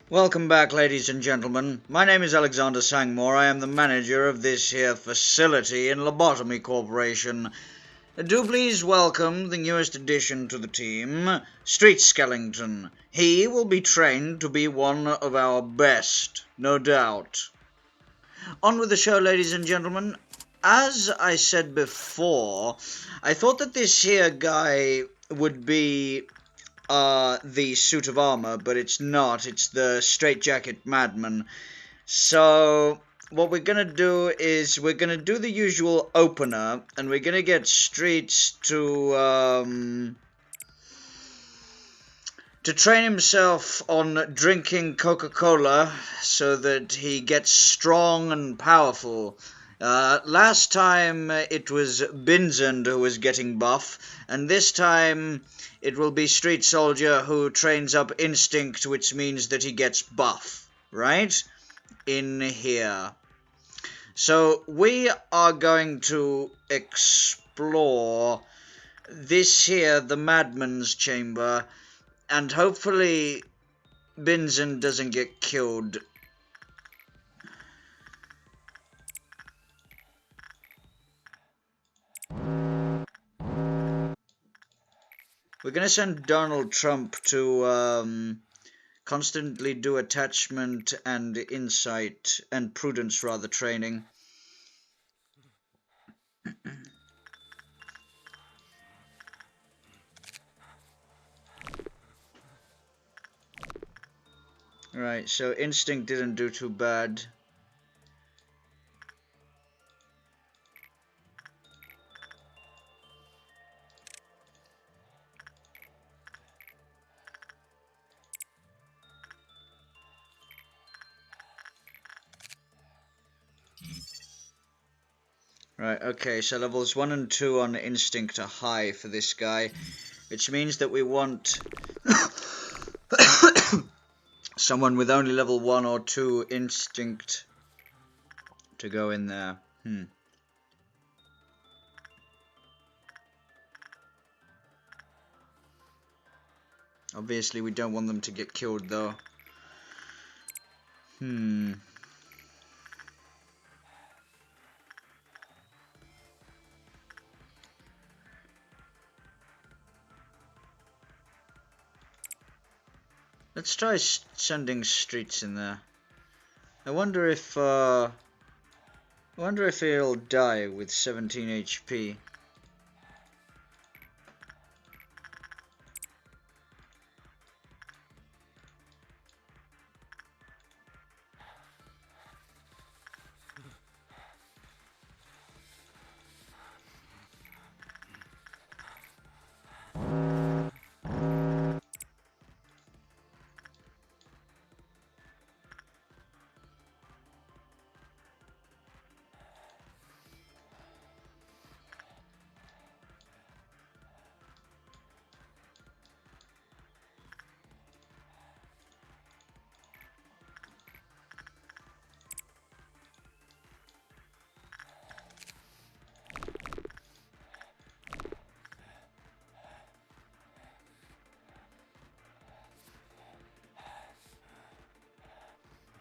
Welcome back, ladies and gentlemen. My name is Alexander Sangmoore. I am the manager of this here facility in Lobotomy Corporation. Do please welcome the newest addition to the team, Street Skelington. He will be trained to be one of our best, no doubt. On with the show, ladies and gentlemen. As I said before, I thought that this here guy would be the suit of armor, but it's not. It's the straitjacket madman. So what we're gonna do is we're gonna do the usual opener, and we're gonna get Streets to train himself on drinking Coca-Cola so that he gets strong and powerful. Last time it was Binzend who was getting buff, and this time it will be Street Soldier who trains up Instinct, which means that he gets buff, right? In here. So we are going to explore this here, the Madman's Chamber, and hopefully Binzend doesn't get killed. We're going to send Donald Trump to constantly do attachment and insight and prudence rather training. Right, so Instinct didn't do too bad. Right, okay, so levels 1 and 2 on Instinct are high for this guy, which means that we want someone with only level 1 or 2 Instinct to go in there. Obviously we don't want them to get killed though. Let's try sending Streets in there. I wonder if he'll die with 17 HP.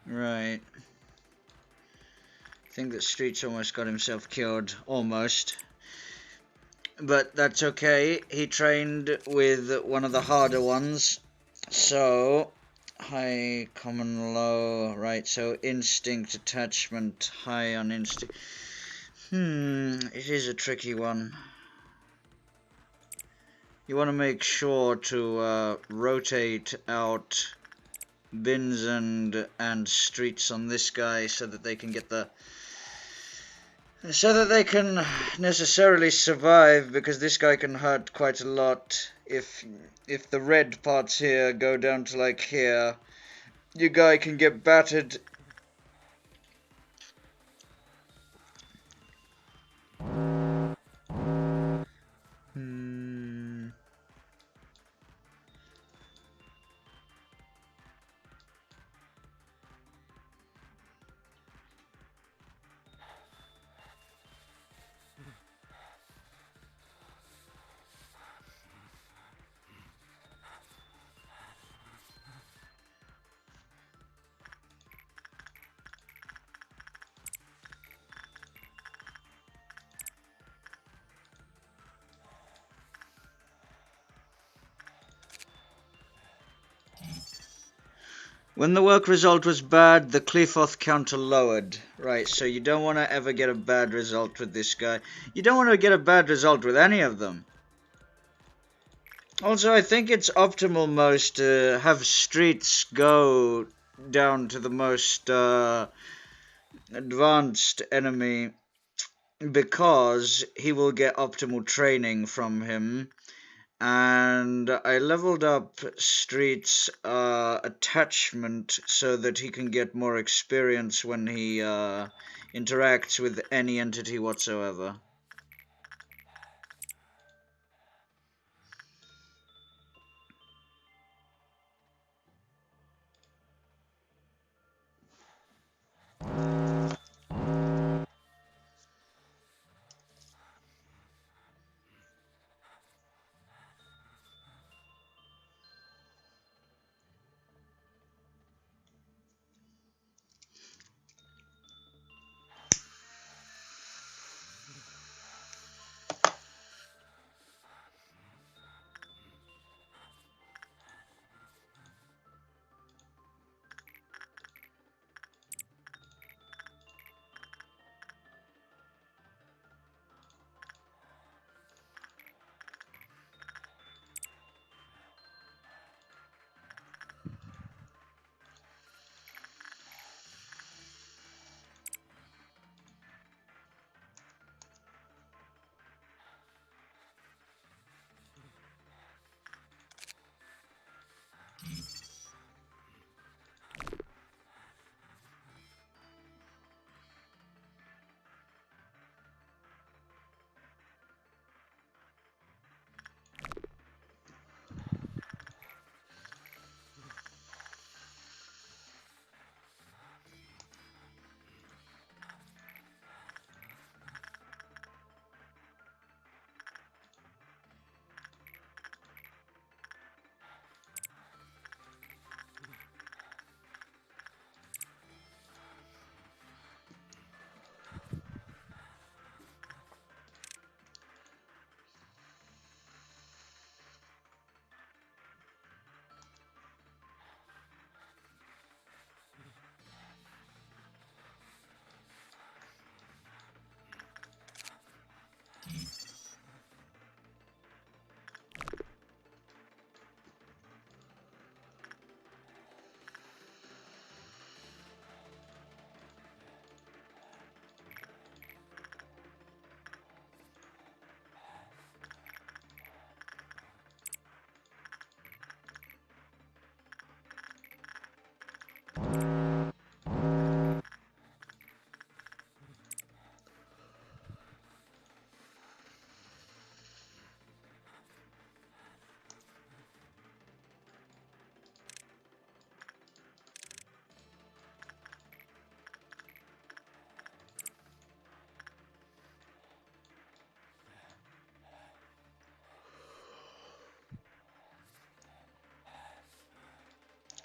Right. I think that Streets almost got himself killed. Almost. But that's okay. He trained with one of the harder ones. So, high, common, low. Right, so Instinct, attachment, high on Instinct. It is a tricky one. You want to make sure to rotate out Binzend and Streets on this guy so that they can get necessarily survive, because this guy can hurt quite a lot. If the red parts here go down to like here, your guy can get battered. When the work result was bad, the Qlifoth counter lowered. Right, so you don't want to ever get a bad result with this guy. You don't want to get a bad result with any of them. Also, I think it's optimal most to have Streets go down to the most advanced enemy, because he will get optimal training from him. And I leveled up Street's attachment so that he can get more experience when he interacts with any entity whatsoever.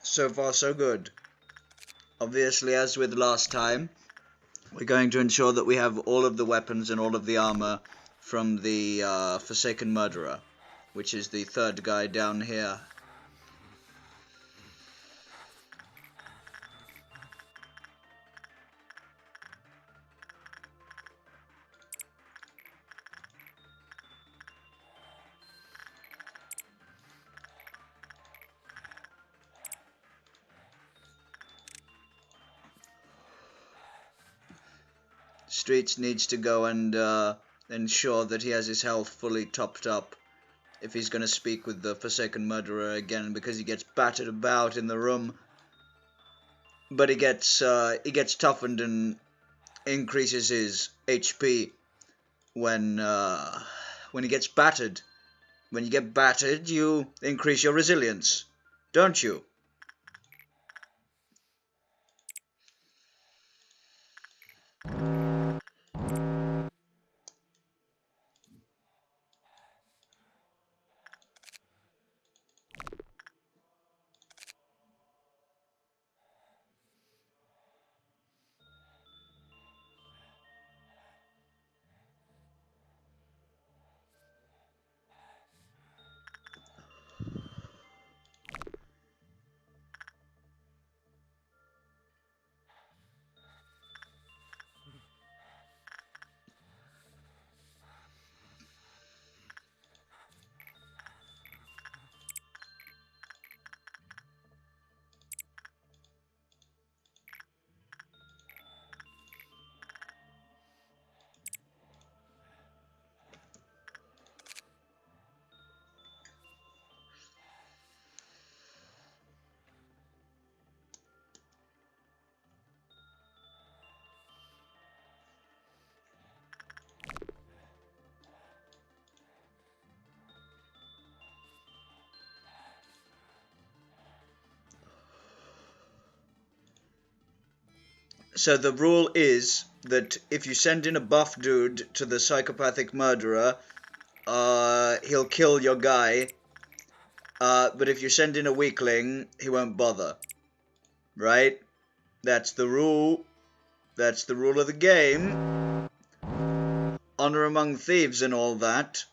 So far, so good. Obviously, as with last time, we're going to ensure that we have all of the weapons and all of the armor from the Forsaken Murderer, which is the third guy down here. Streets needs to go and ensure that he has his health fully topped up if he's going to speak with the Forsaken Murderer again, because he gets battered about in the room. But he gets toughened and increases his HP when he gets battered. When you get battered, you increase your resilience, don't you? So the rule is that if you send in a buff dude to the psychopathic murderer, he'll kill your guy. But if you send in a weakling, he won't bother. Right? That's the rule. That's the rule of the game. Honor among thieves and all that.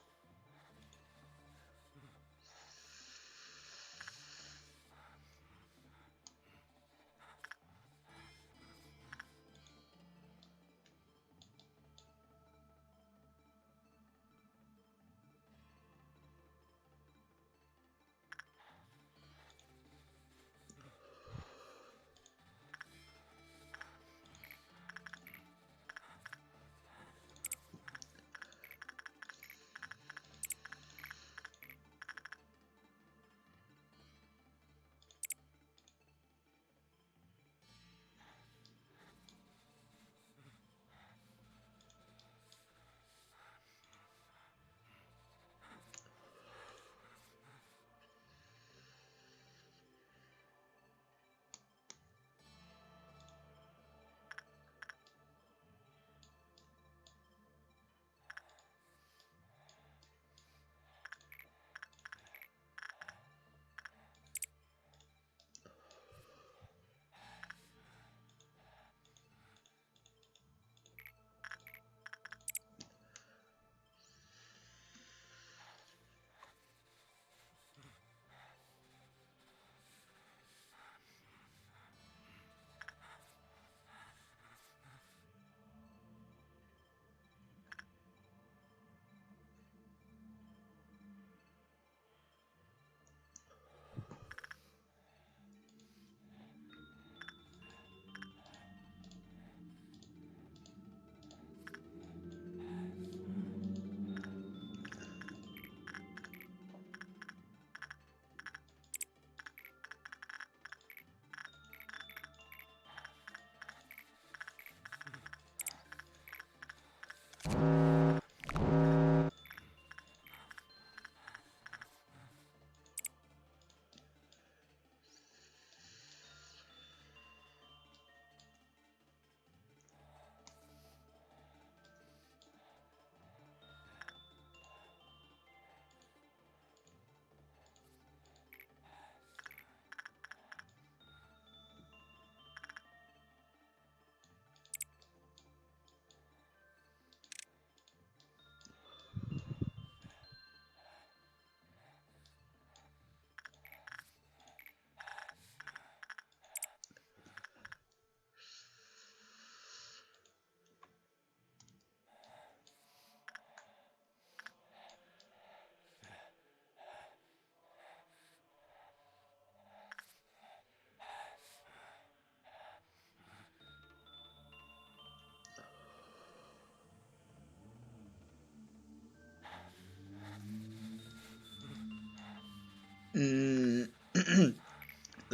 The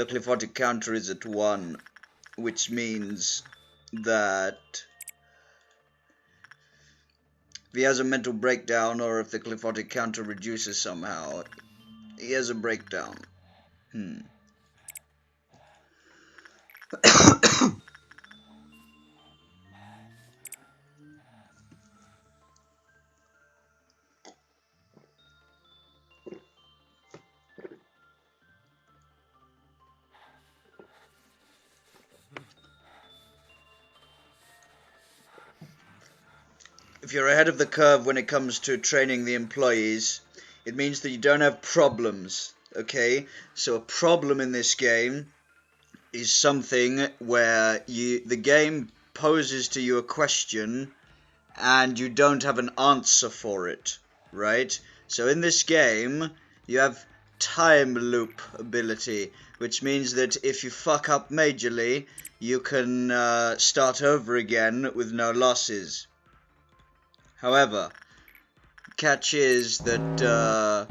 cliphotic counter is at 1, which means that if he has a mental breakdown or if the cliphotic counter reduces somehow, he has a breakdown. If you're ahead of the curve when it comes to training the employees, it means that you don't have problems, okay? So a problem in this game is something where the game poses to you a question and you don't have an answer for it, right? So in this game, you have time loop ability, which means that if you fuck up majorly, you can start over again with no losses. However, catch is that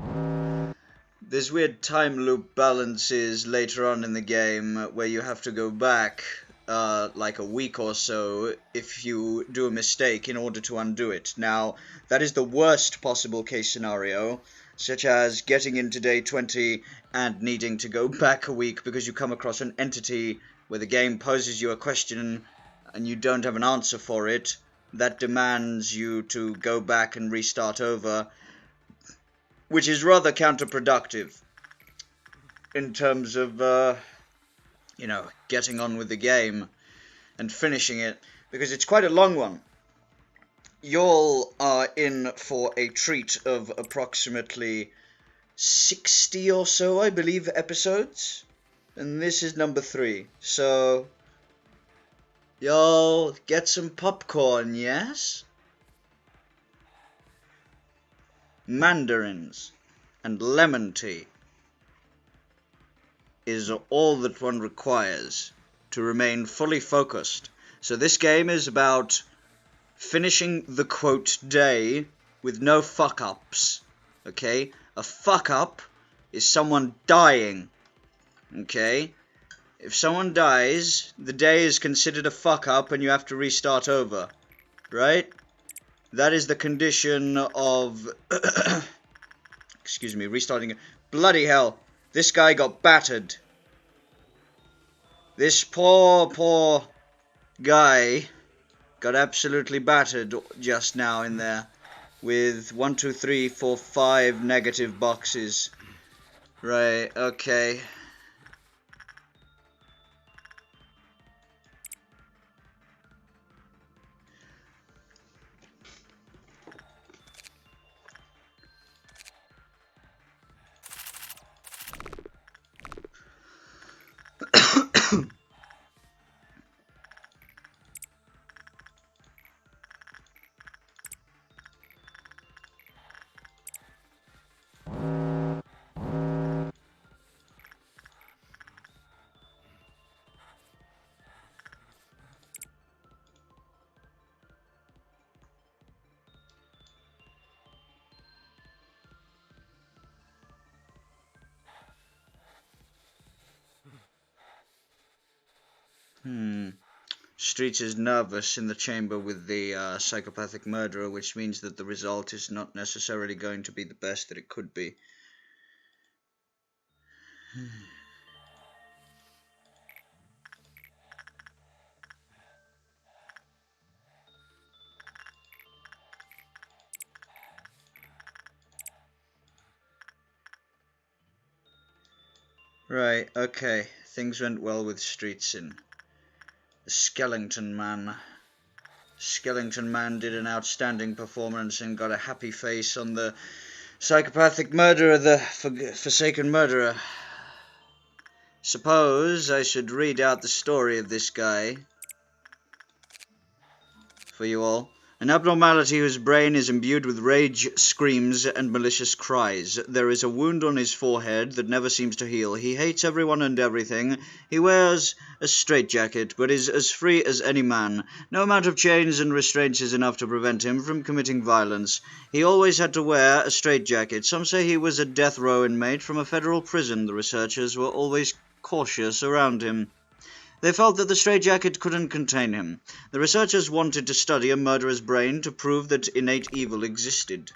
there's weird time loop balances later on in the game where you have to go back like a week or so if you do a mistake in order to undo it. Now, that is the worst possible case scenario, such as getting into day 20 and needing to go back a week because you come across an entity where the game poses you a question and you don't have an answer for it, that demands you to go back and restart over, which is rather counterproductive in terms of, getting on with the game and finishing it, because it's quite a long one. Y'all are in for a treat of approximately 60 or so, I believe, episodes, and this is number 3, so y'all get some popcorn, yes? Mandarins and lemon tea is all that one requires to remain fully focused. So this game is about finishing the quote day with no fuck-ups, okay? A fuck-up is someone dying, okay? If someone dies, the day is considered a fuck-up and you have to restart over, right? That is the condition of... excuse me, restarting... Bloody hell, this guy got battered. This poor guy got absolutely battered just now in there with 1, 2, 3, 4, 5 negative boxes. Right, okay. Streets is nervous in the chamber with the psychopathic murderer, which means that the result is not necessarily going to be the best that it could be. Right, okay. Things went well with Streetsin. The Skelington man. Skelington man did an outstanding performance and got a happy face on the psychopathic murderer, the forsaken murderer. Suppose I should read out the story of this guy for you all. An abnormality whose brain is imbued with rage, screams, and malicious cries. There is a wound on his forehead that never seems to heal. He hates everyone and everything. He wears a straitjacket, but is as free as any man. No amount of chains and restraints is enough to prevent him from committing violence. He always had to wear a straitjacket. Some say he was a death row inmate from a federal prison. The researchers were always cautious around him. They felt that the straitjacket couldn't contain him. The researchers wanted to study a murderer's brain to prove that innate evil existed.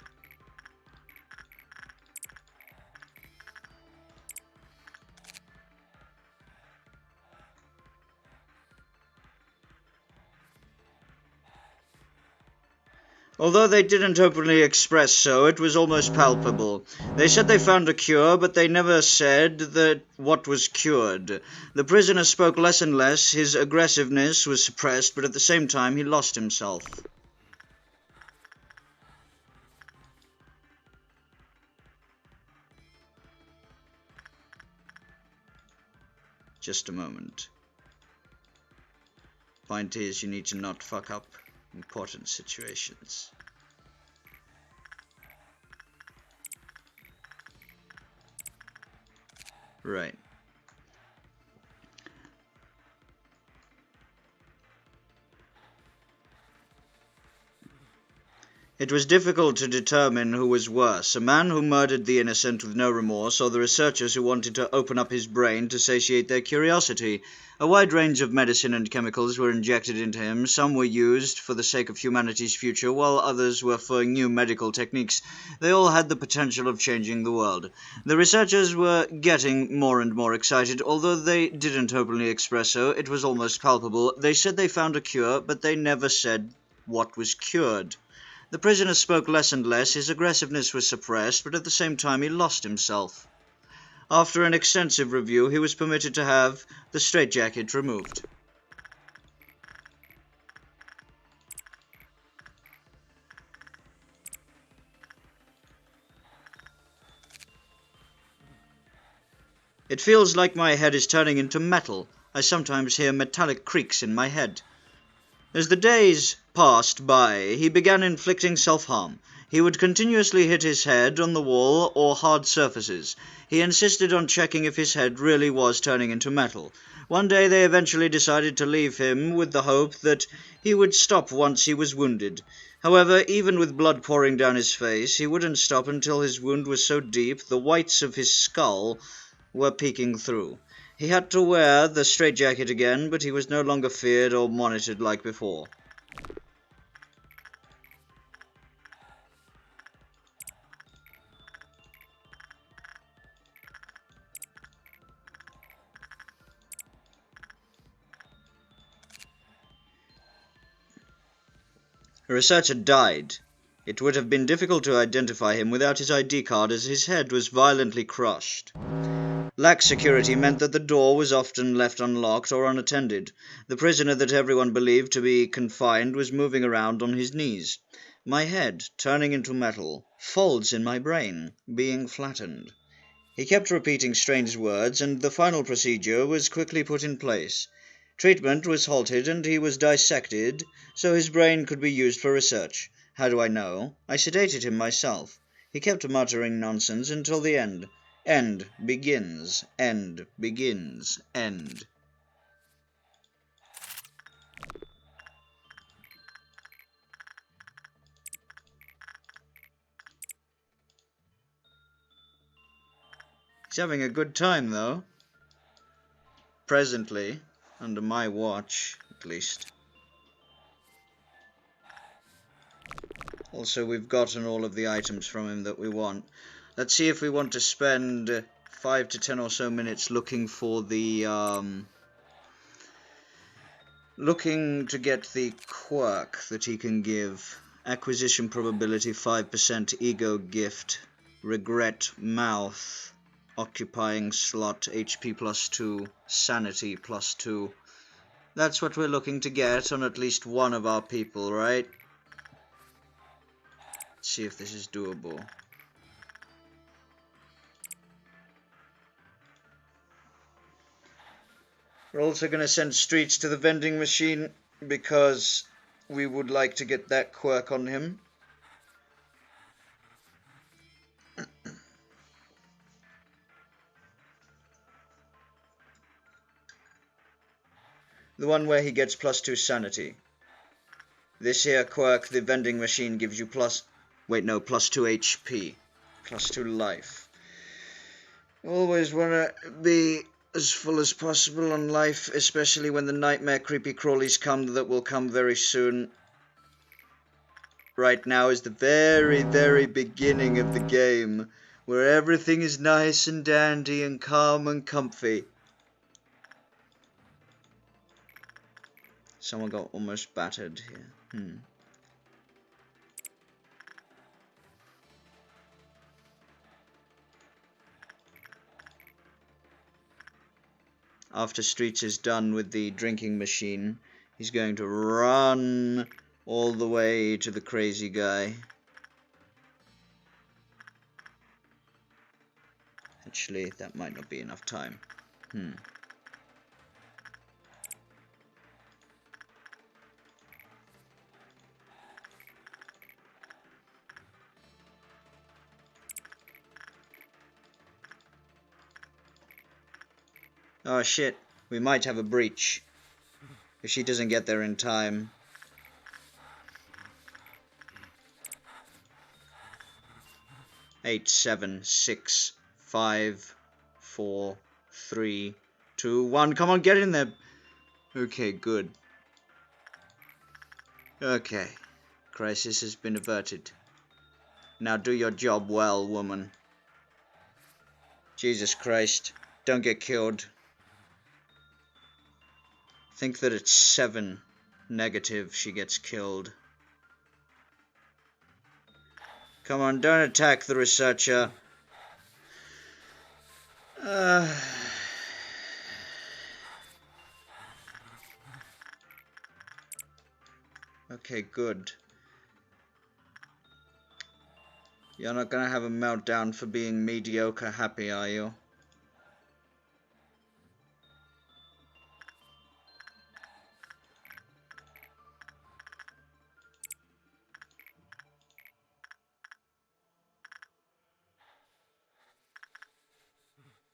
Although they didn't openly express so, it was almost palpable. They said they found a cure, but they never said that what was cured. The prisoner spoke less and less, his aggressiveness was suppressed, but at the same time he lost himself. Just a moment. Point is, you need to not fuck up important situations. Right. It was difficult to determine who was worse, a man who murdered the innocent with no remorse, or the researchers who wanted to open up his brain to satiate their curiosity. A wide range of medicine and chemicals were injected into him. Some were used for the sake of humanity's future, while others were for new medical techniques. They all had the potential of changing the world. The researchers were getting more and more excited, although they didn't openly express so. It was almost palpable. They said they found a cure, but they never said what was cured. The prisoner spoke less and less. His aggressiveness was suppressed, but at the same time he lost himself. After an extensive review, he was permitted to have the straitjacket removed. It feels like my head is turning into metal. I sometimes hear metallic creaks in my head. As the days passed by, he began inflicting self-harm. He would continuously hit his head on the wall or hard surfaces. He insisted on checking if his head really was turning into metal. One day they eventually decided to leave him with the hope that he would stop once he was wounded. However, even with blood pouring down his face, he wouldn't stop until his wound was so deep the whites of his skull were peeking through. He had to wear the straitjacket again, but he was no longer feared or monitored like before. A researcher died. It would have been difficult to identify him without his ID card, as his head was violently crushed. Lax security meant that the door was often left unlocked or unattended. The prisoner that everyone believed to be confined was moving around on his knees. My head, turning into metal, folds in my brain, being flattened. He kept repeating strange words, and the final procedure was quickly put in place. Treatment was halted and he was dissected so his brain could be used for research. How do I know? I sedated him myself. He kept muttering nonsense until the end. End begins, end begins, end. He's having a good time, though. Presently, under my watch, at least. Also, we've gotten all of the items from him that we want. Let's see if we want to spend 5 to 10 or so minutes looking for the, looking to get the quirk that he can give. Acquisition probability 5%, ego gift, regret mouth, occupying slot, HP +2, sanity +2. That's what we're looking to get on at least one of our people, right? Let's see if this is doable. We're also going to send Streets to the vending machine because we would like to get that quirk on him. The one where he gets +2 sanity. This here quirk, the vending machine, gives you +2 HP, +2 life. Always want to be as full as possible on life, especially when the nightmare creepy crawlies come that will come very soon. Right now is the very, very beginning of the game, where everything is nice and dandy and calm and comfy. Someone got almost battered here. After Streets is done with the drinking machine, he's going to run all the way to the crazy guy. Actually, that might not be enough time. Oh shit, we might have a breach if she doesn't get there in time. 8, 7, 6, 5, 4, 3, 2, 1. Come on, get in there. Okay, good. Okay. Crisis has been averted. Now do your job well, woman. Jesus Christ. Don't get killed. Think that it's 7 negative she gets killed. Come on, don't attack the researcher. Okay, good. You're not gonna have a meltdown for being mediocre happy, are you?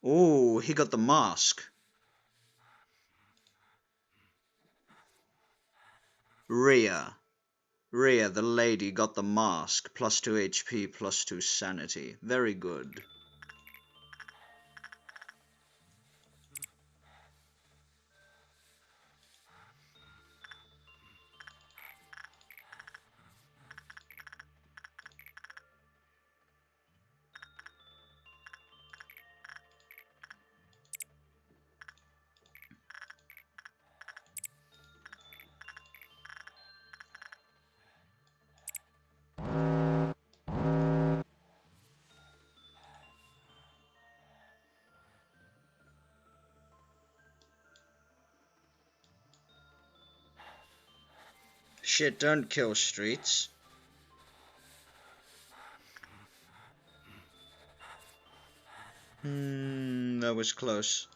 Ooh, he got the mask. Rhea, the lady, got the mask. Plus 2 HP, plus 2 sanity. Very good. Shit, don't kill Streets. That was close.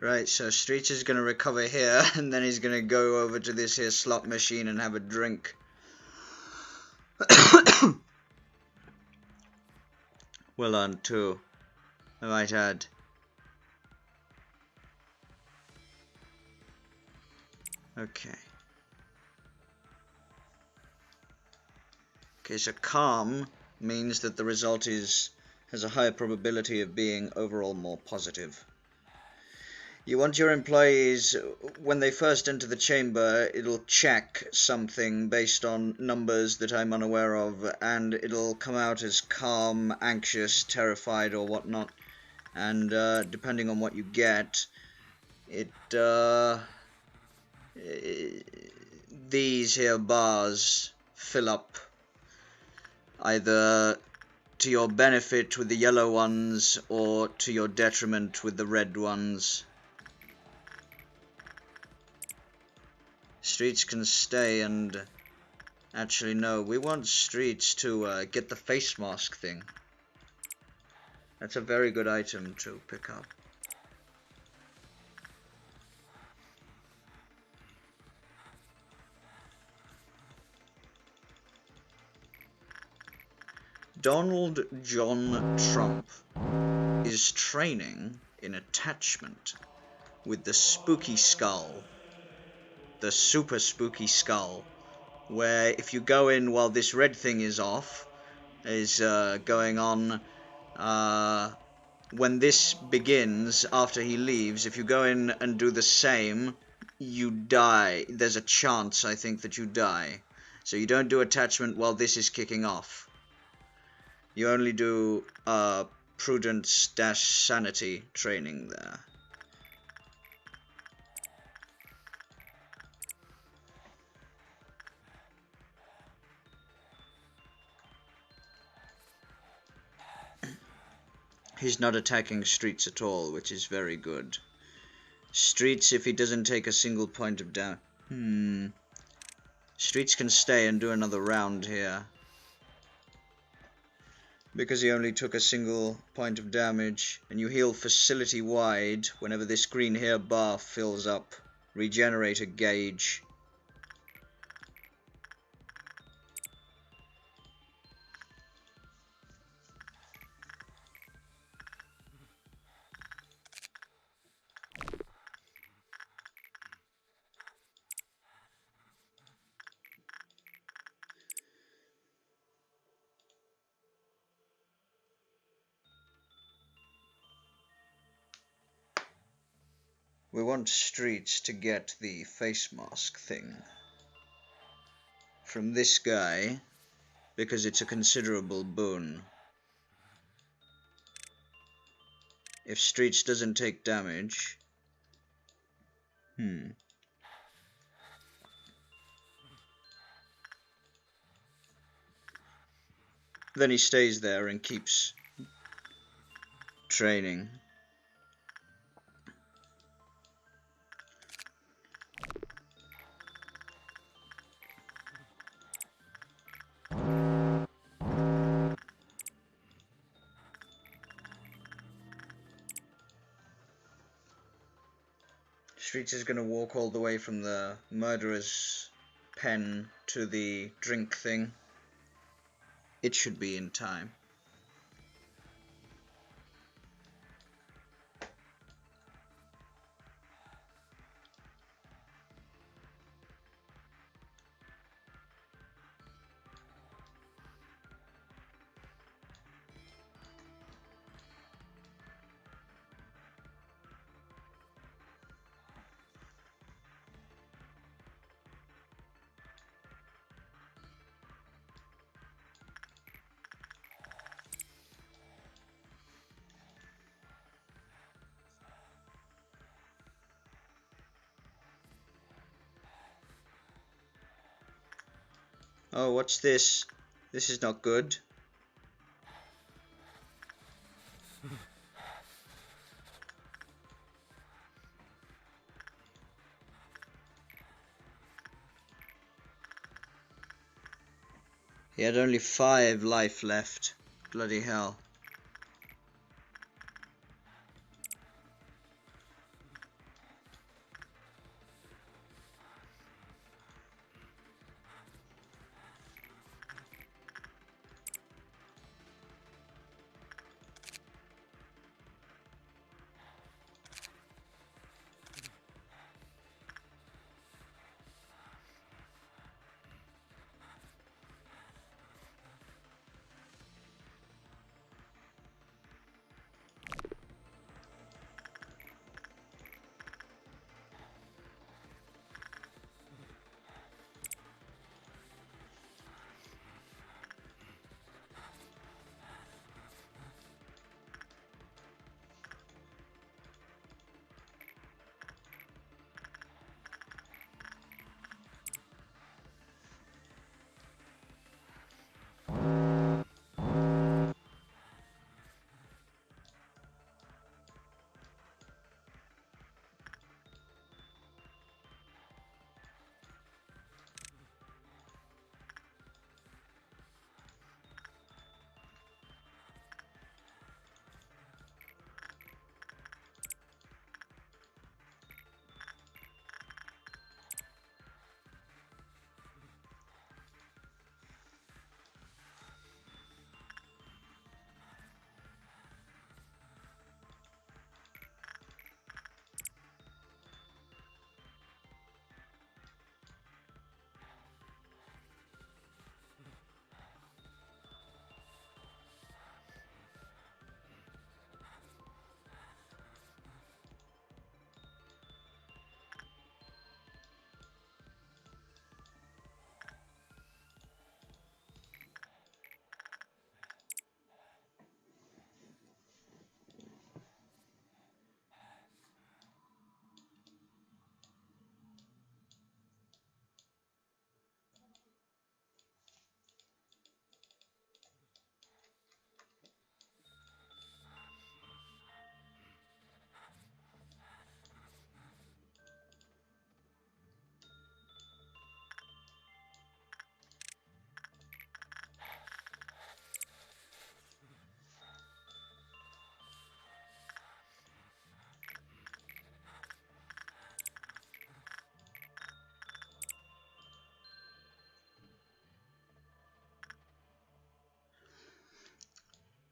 Right, so Streets is gonna recover here, and then he's gonna go over to this here slot machine and have a drink. Well done, too, I might add. Okay. Okay, so calm means that the result has a higher probability of being overall more positive. You want your employees, when they first enter the chamber, it'll check something based on numbers that I'm unaware of, and it'll come out as calm, anxious, terrified, or whatnot. And depending on what you get, these here bars fill up either to your benefit with the yellow ones, or to your detriment with the red ones. Streets can stay and... Actually, no, we want Streets to get the face mask thing. That's a very good item to pick up. Donald John Trump is training in attachment with the spooky skull. The super spooky skull. Where if you go in while this red thing is off, going on, when this begins, after he leaves, if you go in and do the same, you die. There's a chance, I think, that you die. So you don't do attachment while this is kicking off. You only do prudence-sanity training there. He's not attacking Streets at all, which is very good. Streets, if he doesn't take a single point of damage... Streets can stay and do another round here. Because he only took a single point of damage, and you heal facility-wide whenever this green hair bar fills up. regenerate a gauge. We want Streets to get the face mask thing from this guy, because it's a considerable boon. If Streets doesn't take damage... Then he stays there and keeps training. Streets is going to walk all the way from the murderer's pen to the drink thing. It should be in time. Oh, what's this? This is not good. He had only 5 life left. Bloody hell.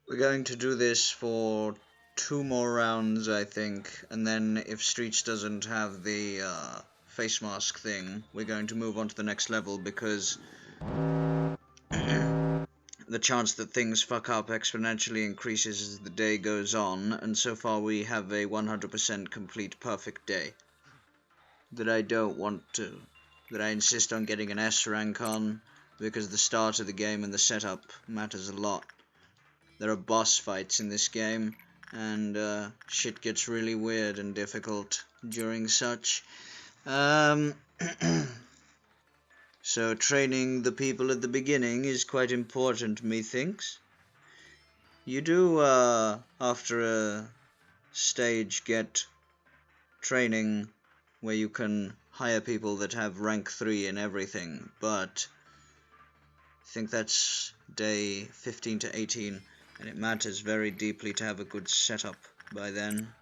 We're going to do this for 2 more rounds, I think, and then if Streets doesn't have the face mask thing, we're going to move on to the next level, because the chance that things fuck up exponentially increases as the day goes on, and so far we have a 100% complete perfect day that I insist on getting an S rank on, because the start of the game and the setup matters a lot. There are boss fights in this game, and shit gets really weird and difficult during such. So training the people at the beginning is quite important, methinks. You do, after a stage, get training where you can hire people that have rank 3 and everything, but I think that's day 15 to 18. And it matters very deeply to have a good setup by then.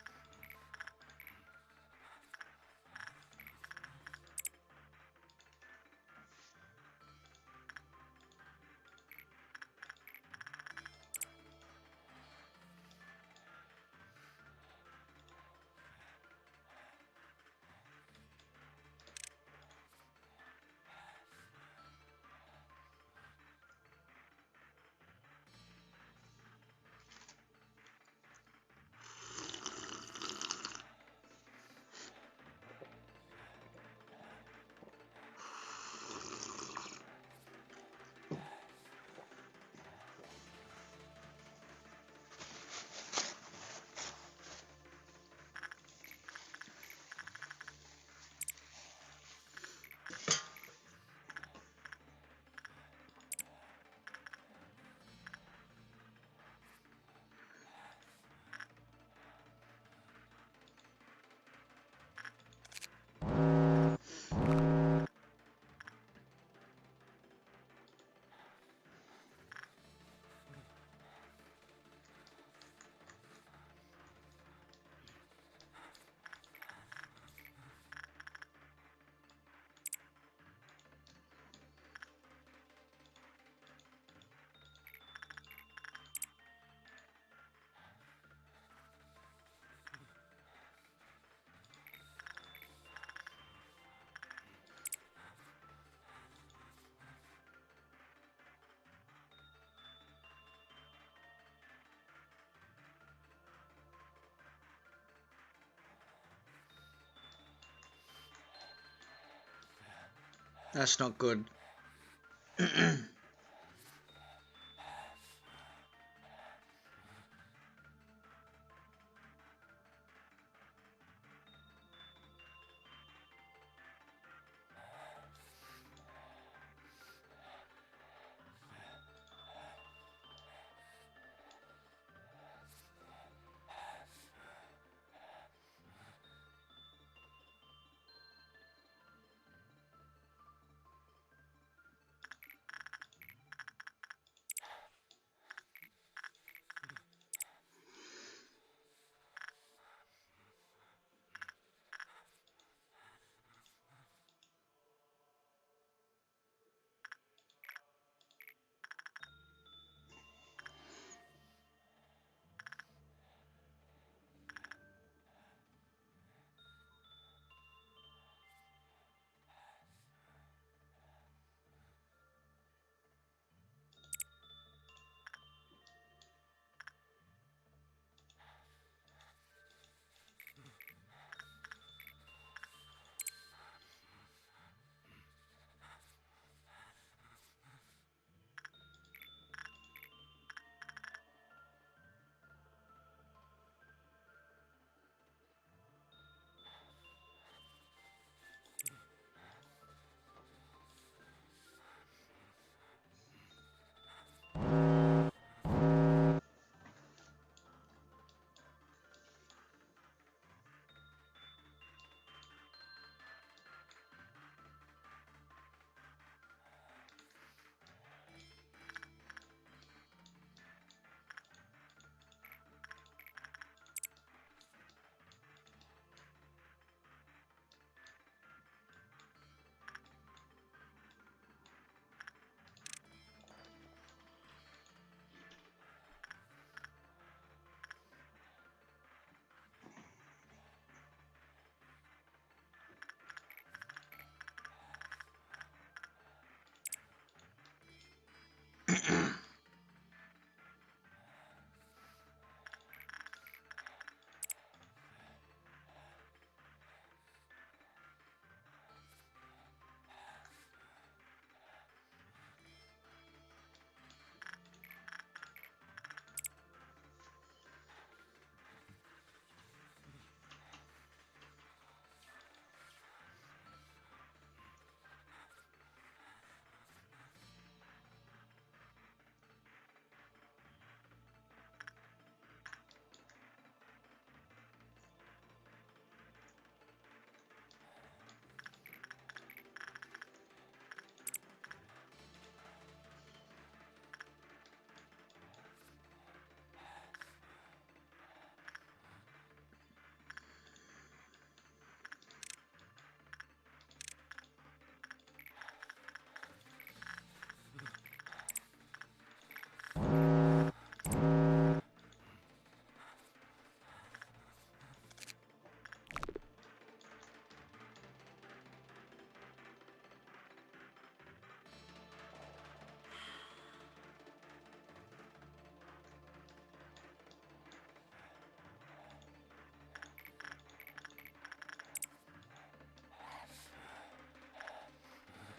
That's not good.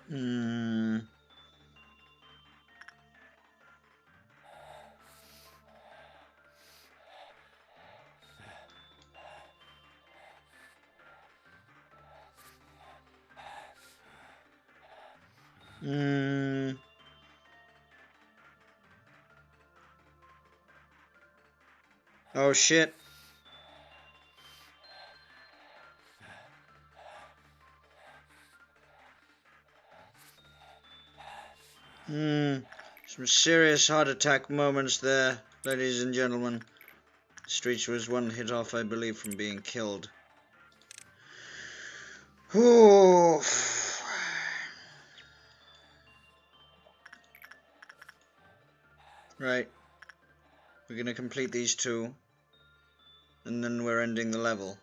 Hmm. Hmm. Oh shit. Some serious heart attack moments there, ladies and gentlemen. Streets was one hit off, I believe, from being killed. Ooh. Right. We're gonna complete these two, and then we're ending the level.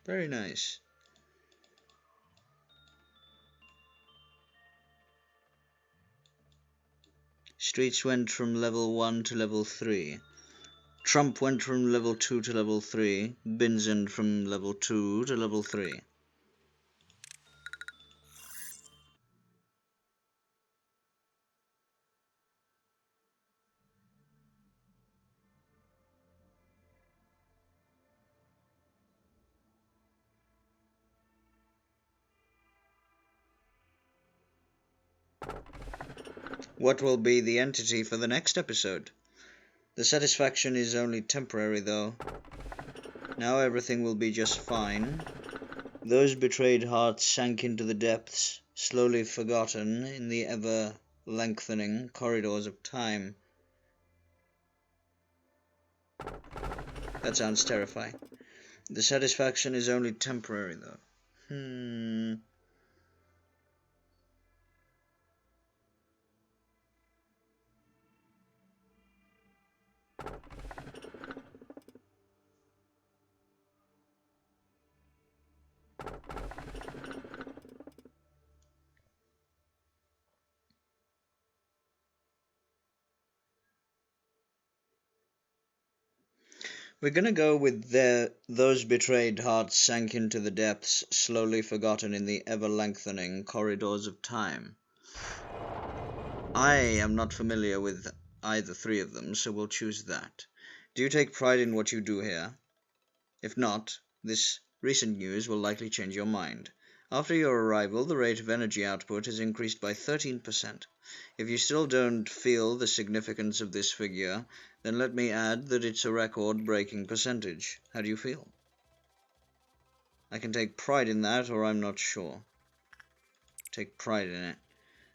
Very nice. Streets went from level 1 to level 3. Trump went from level 2 to level 3. Binzen from level 2 to level 3. What will be the entity for the next episode? The satisfaction is only temporary, though. Now everything will be just fine. Those betrayed hearts sank into the depths, slowly forgotten in the ever-lengthening corridors of time. That sounds terrifying. The satisfaction is only temporary, though. We're gonna go with those betrayed hearts sank into the depths, slowly forgotten in the ever-lengthening corridors of time. I am not familiar with either three of them, so we'll choose that. Do you take pride in what you do here? If not, this recent news will likely change your mind. After your arrival, the rate of energy output has increased by 13%. If you still don't feel the significance of this figure, then let me add that it's a record-breaking percentage. How do you feel? I can take pride in that, or I'm not sure. Take pride in it.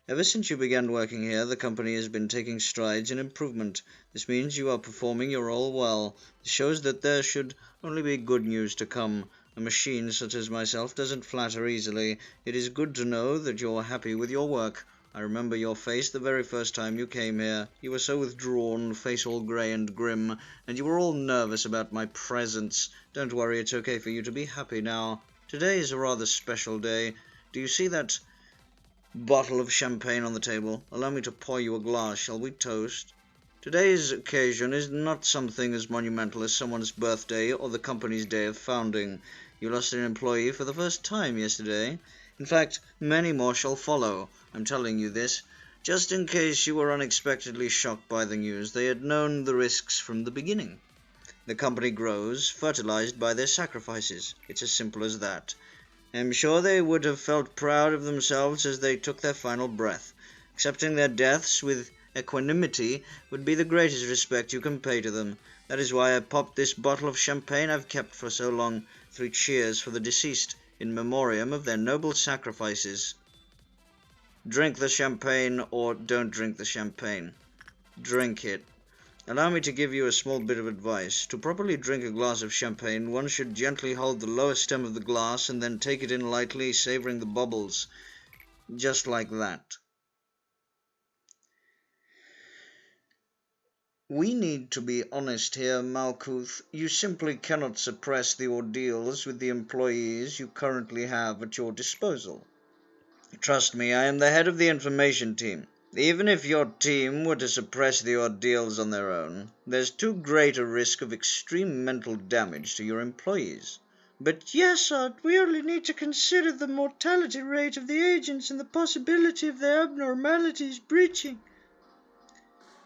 Ever since you began working here, the company has been taking strides in improvement. This means you are performing your role well. This shows that there should only be good news to come. A machine such as myself doesn't flatter easily. It is good to know that you're happy with your work. I remember your face the very first time you came here. You were so withdrawn, face all grey and grim, and you were all nervous about my presence. Don't worry, it's okay for you to be happy now. Today is a rather special day. Do you see that bottle of champagne on the table? Allow me to pour you a glass. Shall we toast? Today's occasion is not something as monumental as someone's birthday or the company's day of founding. You lost an employee for the first time yesterday. In fact, many more shall follow. I'm telling you this just in case you were unexpectedly shocked by the news. They had known the risks from the beginning. The company grows, fertilized by their sacrifices. It's as simple as that. I'm sure they would have felt proud of themselves as they took their final breath. Accepting their deaths with equanimity would be the greatest respect you can pay to them. That is why I popped this bottle of champagne I've kept for so long. 3 cheers for the deceased, in memoriam of their noble sacrifices. Drink the champagne, or don't drink the champagne. Drink it. Allow me to give you a small bit of advice. To properly drink a glass of champagne, one should gently hold the lower stem of the glass and then take it in lightly, savouring the bubbles. Just like that. We need to be honest here, Malkuth. You simply cannot suppress the ordeals with the employees you currently have at your disposal. Trust me, I am the head of the information team. Even if your team were to suppress the ordeals on their own, there's too great a risk of extreme mental damage to your employees. But yes, Art, we only need to consider the mortality rate of the agents and the possibility of their abnormalities breaching.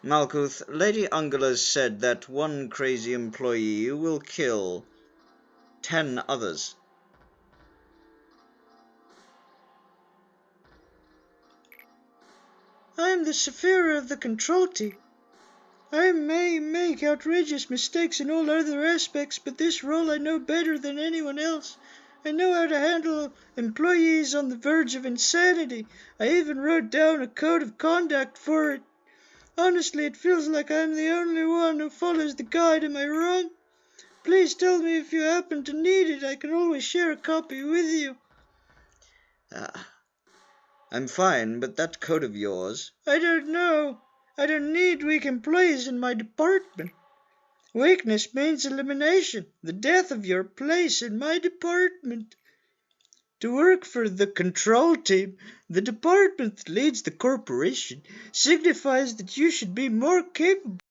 Malkuth, Lady Ungula said that one crazy employee will kill 10 others. I am the Sephira of the control team. I may make outrageous mistakes in all other aspects, but this role I know better than anyone else. I know how to handle employees on the verge of insanity. I even wrote down a code of conduct for it. Honestly, it feels like I'm the only one who follows the guide. Am I wrong? Please tell me if you happen to need it. I can always share a copy with you. I'm fine, but that code of yours... I don't know. I don't need weak employees in my department. Weakness means elimination, the death of your place in my department. To work for the control team, the department that leads the corporation, signifies that you should be more capable